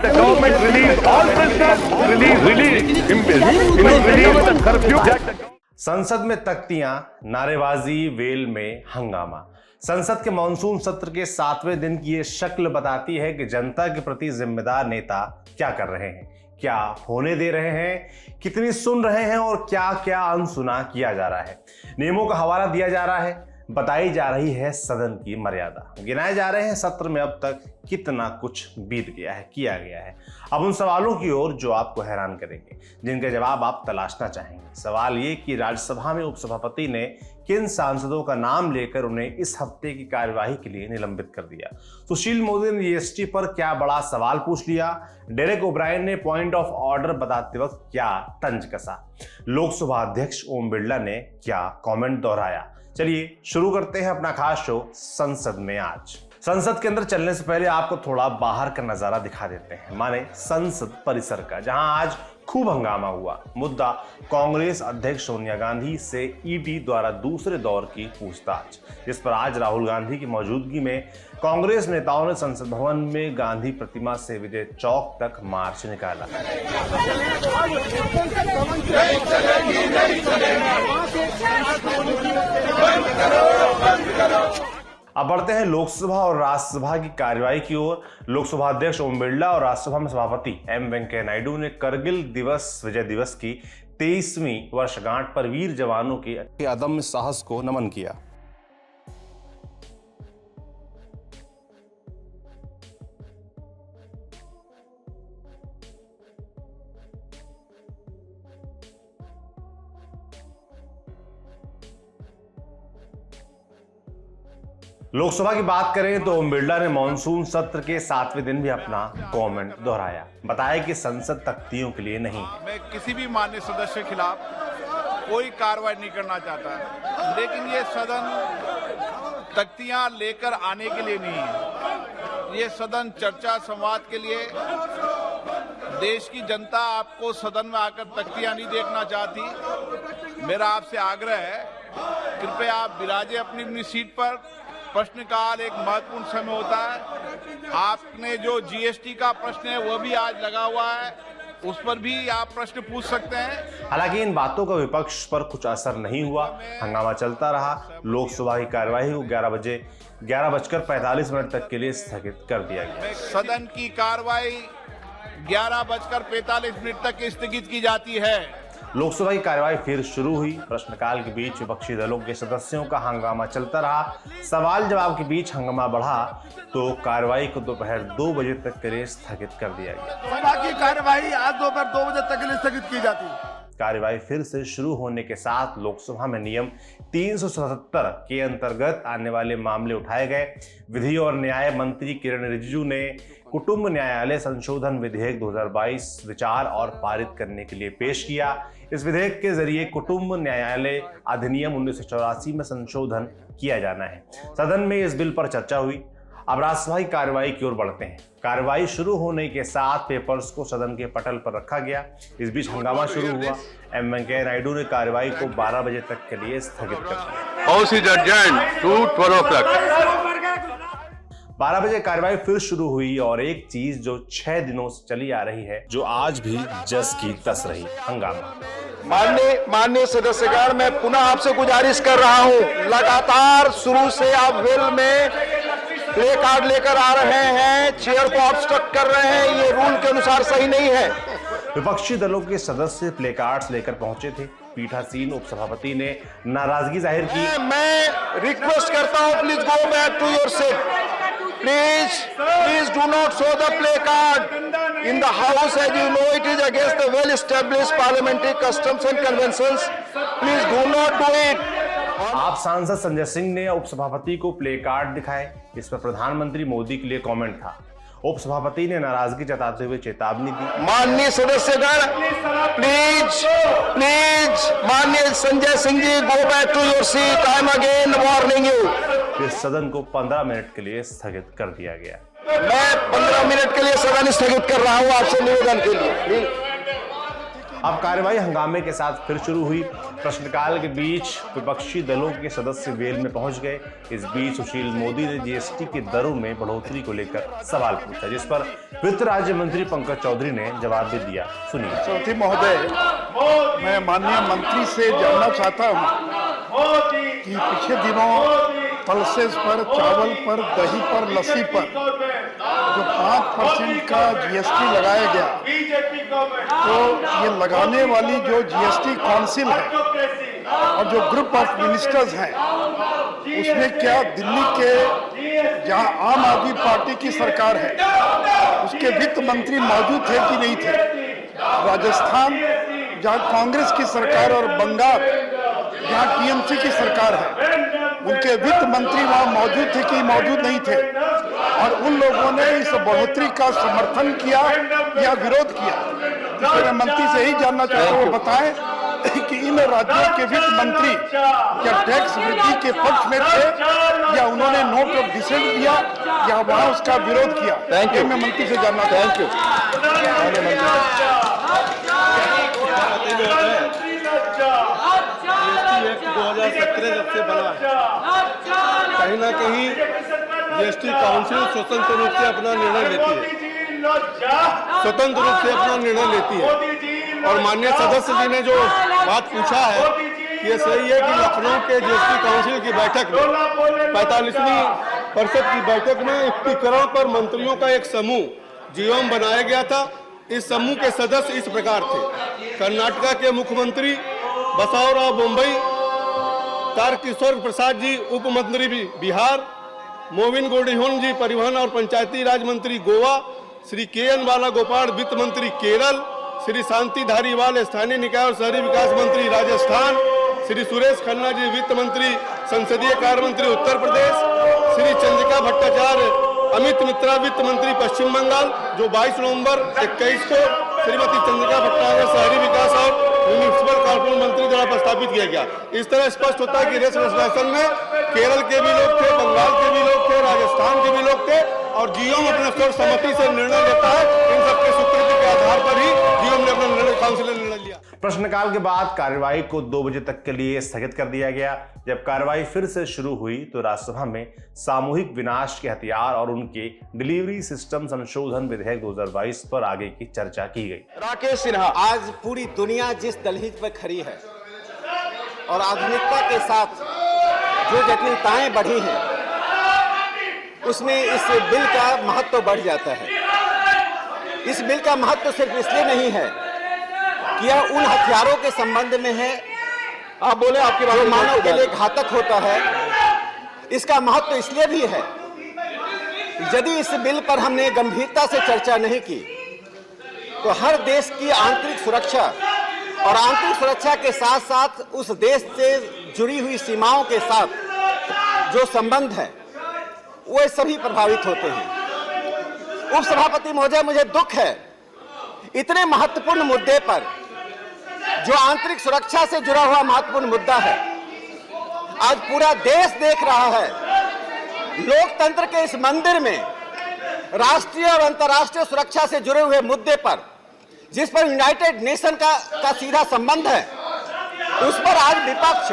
the government release all prisoners, release the curfew. संसद में तख्तियां, नारेबाजी, वेल में हंगामा। संसद के मानसून सत्र के 7वें दिन की ये शक्ल बताती है कि जनता के प्रति जिम्मेदार नेता क्या कर रहे हैं, क्या होने दे रहे हैं, कितनी सुन रहे हैं और क्या क्या अनसुना किया जा रहा है। नियमों का हवाला दिया जा रहा है, बताई जा रही है सदन की मर्यादा, गिनाए जा रहे हैं सत्र में अब तक कितना कुछ बीत गया है, किया गया है। अब उन सवालों की ओर जो आपको हैरान करेंगे, जिनके जवाब आप तलाशना चाहेंगे। सवाल ये कि राज्यसभा में उपसभापति ने किन सांसदों का नाम लेकर उन्हें इस हफ्ते की कार्यवाही के लिए निलंबित कर दिया। सुशील मोदी ने जीएसटी पर क्या बड़ा सवाल पूछ लिया। डेरेक ओब्रायन ने पॉइंट ऑफ ऑर्डर बताते वक्त क्या तंज कसा। लोकसभा अध्यक्ष ओम बिरला ने क्या कमेंट दोहराया। चलिए शुरू करते हैं अपना खास शो संसद में आज। संसद के अंदर चलने से पहले आपको थोड़ा बाहर का नजारा दिखा देते हैं, माने संसद परिसर का, जहां आज खूब हंगामा हुआ। मुद्दा कांग्रेस अध्यक्ष सोनिया गांधी से ईडी द्वारा दूसरे दौर की पूछताछ, जिस पर आज राहुल गांधी की मौजूदगी में कांग्रेस नेताओं ने संसद भवन में गांधी प्रतिमा से विजय चौक तक मार्च निकाला। अब बढ़ते हैं लोकसभा और राज्यसभा की कार्यवाही की ओर। लोकसभा अध्यक्ष ओम बिरला और राज्यसभा में सभापति एम वेंकैया नायडू ने करगिल दिवस विजय दिवस की 23वीं वर्षगांठ पर वीर जवानों के अदम्य साहस को नमन किया। लोकसभा की बात करें तो ओम बिरला ने मानसून सत्र के 7वें दिन भी अपना कमेंट दोहराया। बताया कि संसद तख्तियों के लिए नहीं है। मैं किसी भी माननीय सदस्य के खिलाफ कोई कार्रवाई नहीं करना चाहता, लेकिन ये सदन तख्तियां लेकर आने के लिए नहीं है। ये सदन चर्चा संवाद के लिए। देश की जनता आपको सदन में आकर तख्तियां नहीं देखना चाहती। मेरा आपसे आग्रह है, कृपया आप विराजे अपनी अपनी सीट पर। प्रश्नकाल एक महत्वपूर्ण समय होता है। आपने जो जीएसटी का प्रश्न है वह भी आज लगा हुआ है, उस पर भी आप प्रश्न पूछ सकते हैं। हालांकि इन बातों का विपक्ष पर कुछ असर नहीं हुआ, हंगामा चलता रहा। लोकसभा की कार्यवाही को 11:45 तक के लिए स्थगित कर दिया गया। सदन की कार्यवाही 11:45 तक स्थगित की जाती है। लोकसभा की कार्यवाही फिर शुरू हुई। प्रश्नकाल के बीच विपक्षी दलों के सदस्यों का हंगामा चलता रहा। सवाल जवाब के बीच हंगामा बढ़ा तो कार्यवाही को दोपहर 2 बजे तक के लिए स्थगित कर दिया गया। सभा की कार्यवाही आज दोपहर 2 बजे तक के लिए स्थगित की जाती है। कार्यवाही फिर से शुरू होने के साथ लोकसभा में नियम 377 के अंतर्गत आने वाले मामले उठाए गए। विधि और न्याय मंत्री किरण रिजिजू ने कुटुंब न्यायालय संशोधन विधेयक 2022 विचार और पारित करने के लिए पेश किया। इस विधेयक के जरिए कुटुंब न्यायालय अधिनियम 1984 में संशोधन किया जाना है। सदन में इस बिल पर चर्चा हुई। अब राज्यसभा की कार्यवाही की ओर बढ़ते हैं। कार्यवाही शुरू होने के साथ पेपर्स को सदन के पटल पर रखा गया। इस बीच हंगामा शुरू हुआ। एम वेंकैया नायडू ने कार्यवाही को 12 बजे तक के लिए स्थगित कर दिया। 12 बजे कार्यवाही फिर शुरू हुई और एक चीज जो 6 दिनों से चली आ रही है, जो आज भी जस की तस रही, हंगामा। माननीय सदस्यगण, मैं पुनः आपसे गुजारिश कर रहा हूं, लगातार शुरू से आप वेल में प्ले कार्ड लेकर आ रहे हैं, चेयर को ऑब्स्ट्रक्ट कर रहे हैं, ये रूल के अनुसार सही नहीं है। विपक्षी दलों के सदस्य प्ले कार्ड्स लेकर पहुंचे थे। पीठासीन उपसभापति ने नाराजगी जाहिर की। मैं रिक्वेस्ट करता हूं, please go back to your seat. Please do not show the placard in the house. As you know, it is against the well-established parliamentary customs and conventions. Please do not do it. आप सांसद संजय सिंह ने उपसभापति को play card दिखाए। इस पर प्रधानमंत्री मोदी के लिए कमेंट था। उपसभापति ने नाराजगी जताते हुए चेतावनी दी। माननीय सदस्यगण, प्लीज माननीय Sanjay Singh ji, go back to your seat. I am again warning you. इस सदन को 15 मिनट के लिए स्थगित कर दिया गया। मैं 15 मिनट के लिए सदन स्थगित कर रहा हूं आपसे निवेदन के लिए। अब कार्यवाही हंगामे के साथ फिर शुरू हुई। प्रश्नकाल के बीच विपक्षी दलों के सदस्य वेल में पहुंच गए। इस बीच सुशील मोदी ने जीएसटी की दरों में बढ़ोतरी को लेकर सवाल पूछा, जिस पर वित्त राज्य मंत्री पंकज चौधरी ने जवाब भी दिया। सुनिए। सभापति महोदय, मैं माननीय मंत्री से जानना चाहता हूं कि पिछले दिनों पल्सेस पर, चावल पर, दही पर, लस्सी पर जो 5% का जीएसटी लगाया गया, तो ये लगाने वाली जो जीएसटी काउंसिल है और जो ग्रुप ऑफ मिनिस्टर्स हैं, उसमें क्या दिल्ली के जहां आम आदमी पार्टी की सरकार है उसके वित्त मंत्री मौजूद थे कि नहीं थे? राजस्थान जहां कांग्रेस की सरकार और बंगाल जहां टीएमसी की सरकार है, उनके वित्त मंत्री वहां मौजूद थे कि मौजूद नहीं थे? और उन लोगों ने इस बढ़ोतरी का समर्थन किया या विरोध किया? इसलिए मैं मंत्री से यही जानना चाहता हूं, वो बताएं कि इन राज्यों के वित्त मंत्री क्या टैक्स वृद्धि के पक्ष में थे या उन्होंने नोट ऑफ डिसेंट दिया या वहां उसका विरोध किया? ये मैं मंत्री से जानना चाहता हूं। 2017 जब से बना है, कहीं ना कहीं जीएसटी काउंसिल स्वतंत्र रूप से अपना निर्णय लेती है, और माननीय सदस्य जी ने जो बात पूछा है कि ये सही है कि लखनऊ के जीएसटी काउंसिल की बैठक में 45वीं परिषद की बैठक में एकीकरण पर मंत्रियों का एक समूह जीवम बनाया गया था। इस समूह के सदस्य इस प्रकार थे: कर्नाटका के मुख्यमंत्री बसवराव बोम्मई, तारकिशोर प्रसाद जी उप मंत्री बिहार, मोविन गोल्डीहोन जी परिवहन और पंचायती राज मंत्री गोवा, श्री के.एन. बाला गोपाल वित्त मंत्री केरल, श्री शांति धारीवाल स्थानीय निकाय और शहरी विकास मंत्री राजस्थान, श्री सुरेश खन्ना जी वित्त मंत्री संसदीय कार्य मंत्री उत्तर प्रदेश, श्री चंद्रिका भट्टाचार्य अमित मित्रा वित्त मंत्री पश्चिम बंगाल, जो 22 नवंबर 21 को श्रीमती चंद्रिका भट्टाचार्य शहरी विकास और म्यूनिसिपल कॉर्पोरेशन मंत्री द्वारा प्रस्तावित किया गया। इस तरह स्पष्ट होता है कि रेस रेजोल्यूशन में केरल के भी लोग थे, बंगाल के भी लोग थे, राजस्थान के भी लोग थे, और जीएम अपने सर्वसम्मति से निर्णय लेता है। इन सबके स्वीकृति के आधार पर ही जीएम ने अपना निर्णय, काउंसिल ने निर्णय लिया। प्रश्नकाल के बाद कार्यवाही को 2 बजे तक के लिए स्थगित कर दिया गया। जब कार्यवाही फिर से शुरू हुई तो राज्यसभा में सामूहिक विनाश के हथियार और उनके डिलीवरी सिस्टम संशोधन विधेयक 2022 पर आगे की चर्चा की गई। राकेश सिन्हा। आज पूरी दुनिया जिस दलहीज पर खड़ी है और आधुनिकता के साथ जो जटिलताएं बढ़ी हैं, उसमें इस बिल का महत्व बढ़ जाता है। इस बिल का महत्व सिर्फ इसलिए नहीं है कि यह उन हथियारों के संबंध में है, आप बोले, आपकी बात मानव के लिए घातक होता है। इसका महत्व इसलिए भी है, यदि इस बिल पर हमने गंभीरता से चर्चा नहीं की तो हर देश की आंतरिक सुरक्षा और आंतरिक सुरक्षा के साथ साथ उस देश से जुड़ी हुई सीमाओं के साथ जो संबंध है वो सभी प्रभावित होते हैं। उपसभापति महोदय, मुझे दुख है इतने महत्वपूर्ण मुद्दे पर, जो आंतरिक सुरक्षा से जुड़ा हुआ महत्वपूर्ण मुद्दा है, आज पूरा देश देख रहा है। लोकतंत्र के इस मंदिर में राष्ट्रीय और अंतर्राष्ट्रीय सुरक्षा से जुड़े हुए मुद्दे पर, जिस पर यूनाइटेड नेशन का सीधा संबंध है, उस पर आज विपक्ष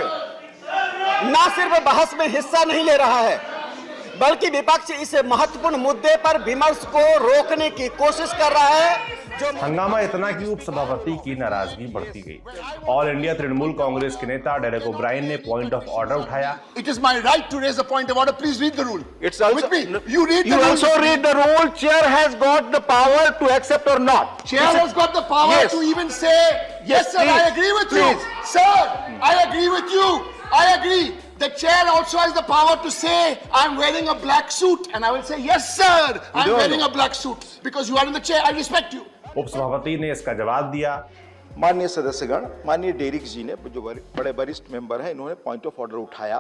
न सिर्फ बहस में हिस्सा नहीं ले रहा है, बल्कि विपक्ष इस महत्वपूर्ण मुद्दे पर विमर्श को रोकने की कोशिश कर रहा है। हंगामा इतना कि उपसभापति की नाराजगी बढ़ती गई। ऑल इंडिया तृणमूल कांग्रेस के नेता डेरेक ओब्रायन ने पॉइंट ऑफ ऑर्डर उठाया। It is my right to raise a point of order. Please read the rule. It's also, with me. You read the you rule. also read the rule. Chair has got the power to accept or not. Chair has got the power Yes. to even say, yes, sir, I agree with Please. you. Sir, I agree with you. I agree. The chair also has the power to say, I'm wearing a black suit. And I will say, yes, sir, I'm wearing a black suit. Because you are in the chair. I respect you. उपसभापति ने इसका जवाब दिया। माननीय सदस्यगण, माननीय Derek जी ने, जो बड़े वरिष्ठ मेंबर हैं, इन्होंने पॉइंट ऑफ ऑर्डर उठाया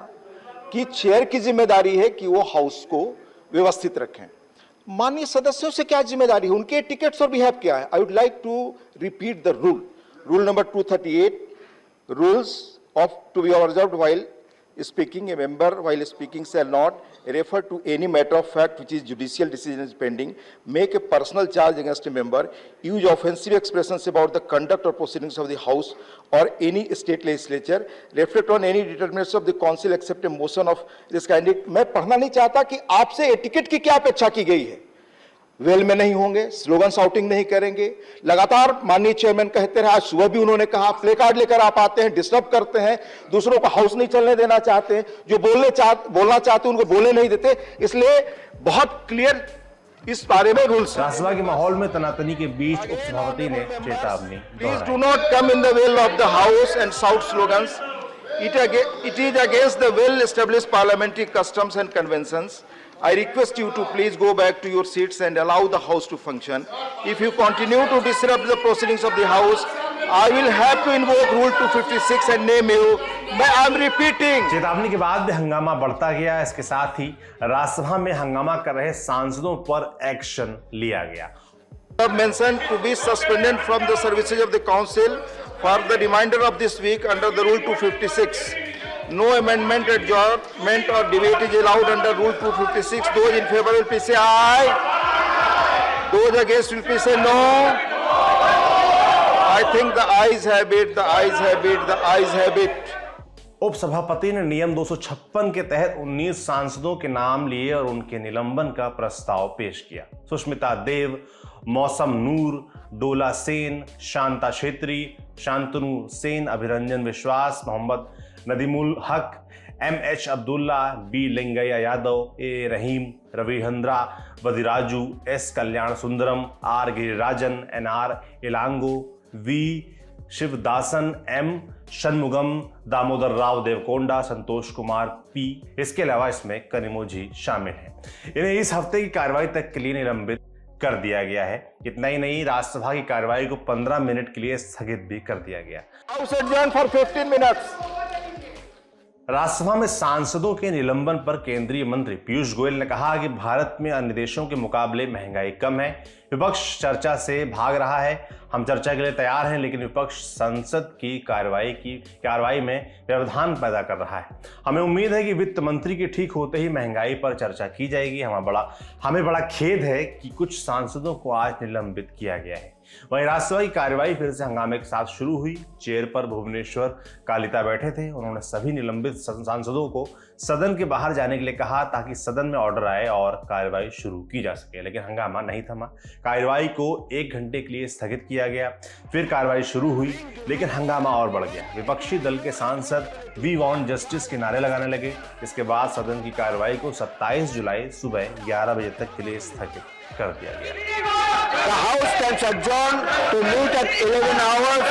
कि चेयर की जिम्मेदारी है कि वो हाउस को व्यवस्थित रखें। माननीय सदस्यों से क्या जिम्मेदारी है? उनके टिकट्स और बिहेव क्या है? I would like to repeat the rule number 238, rules of to be observed while speaking, a member while speaking shall not refer to any matter of fact which is judicial decision is pending, make a personal charge against a member, use offensive expressions about the conduct or proceedings of the House or any state legislature, reflect on any determinants of the Council except a motion of this kind. मैं पढ़ना नहीं चाहता कि आपसे etiquette की क्या अपेक्षा की गई है। वेल में नहीं होंगे, स्लोगन शाउटिंग नहीं करेंगे। लगातार माननीय चेयरमैन कहते रहे, आज सुबह भी उन्होंने कहा प्ले कार्ड लेकर आप आते हैं, डिस्टर्ब करते हैं, दूसरों को हाउस नहीं चलने देना चाहते, जो बोलना चाहते उनको बोलने नहीं देते, इसलिए बहुत क्लियर इस बारे में रूल्स। राज्यसभा के माहौल में तनातनी के बीच उपसभापति ने चेतावनी please do not come in the well of the house and shout slogans. It is against the well-established parliamentary customs and conventions. I request you to please go back to your seats and allow the House to function. If you continue to disrupt the proceedings of the House, I will have to invoke Rule 256 and name you. I am repeating. चेतावनी के बाद भी हंगामा बढ़ता गया। इसके साथ ही राज्यसभा में हंगामा कर रहे सांसदों पर एक्शन लिया गया। Mentioned to be suspended from the services of the Council for the remainder of this week under the Rule 256. No amendment, adjournment or debate is allowed under Rule 256. Those in favor will please say aye. Those against will please say no. I think the ayes have it, the ayes have it, the ayes have it. उपसभापति ने नियम 256 के तहत 19 सांसदों के नाम लिए और उनके निलंबन का प्रस्ताव पेश किया। सुष्मिता देव, मौसम नूर, डोला सेन, शांता छेत्री, शांतनु सेन, अभिरंजन विश्वास, मोहम्मद नदीमुल हक, MH Abdullah, B Lingaiah Yadav, A Rahim, Ravi हंद्रा, वदिराजू, S Kalyan Sundaram, R Girirajan, NR Elango, V Sivadasan, M Shanmugam, Damodar Rao Deverakonda, Santosh Kumar P। इसके अलावा इसमें कनिमोझी शामिल हैं। इन्हें इस हफ्ते की कार्रवाई तक के लिए निलंबित कर दिया गया है। इतना ही नहीं, राज्यसभा की कार्रवाई को 15 मिनट के लिए स्थगित भी कर दिया गया। House adjourned for 15 minutes. Rajya Sabha में सांसदों के निलंबन पर केंद्रीय मंत्री पीयूष गोयल ने कहा कि भारत में अन्य देशों के मुकाबले महंगाई कम है। विपक्ष चर्चा से भाग रहा है। हम चर्चा के लिए तैयार हैं, लेकिन विपक्ष संसद की कार्रवाई में व्यवधान पैदा कर रहा है। हमें उम्मीद है कि वित्त मंत्री के ठीक होते ही महंगाई पर चर्चा की जाएगी। हमें बड़ा खेद है कि कुछ सांसदों को आज निलंबित किया गया है। वहीं राज्यसभा की कार्रवाई फिर से हंगामे के साथ शुरू हुई। चेयर पर भुवनेश्वर कालिता बैठे थे। उन्होंने सभी निलंबित सांसदों को सदन के बाहर जाने के लिए कहा ताकि सदन में ऑर्डर आए और कार्रवाई शुरू की जा सके, लेकिन हंगामा नहीं थमा। कार्रवाई को 1 घंटे के लिए स्थगित किया गया। फिर कार्रवाई शुरू हुई, लेकिन हंगामा और बढ़ गया। विपक्षी दल के सांसद वी वांट जस्टिस के नारे लगाने लगे। इसके बाद सदन की कार्रवाई को 27 जुलाई सुबह 11 बजे तक के लिए स्थगित कर दिया गया। The House stands adjourned to meet at 11 hours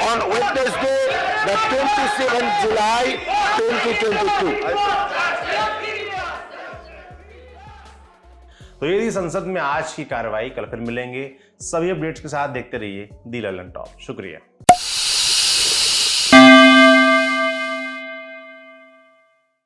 on Wednesday, the 27th July 2022. तो ये थी संसद में आज की कार्रवाई। कल फिर मिलेंगे। सभी अपडेट्स के साथ देखते रहिए दी ललन टॉप। शुक्रिया।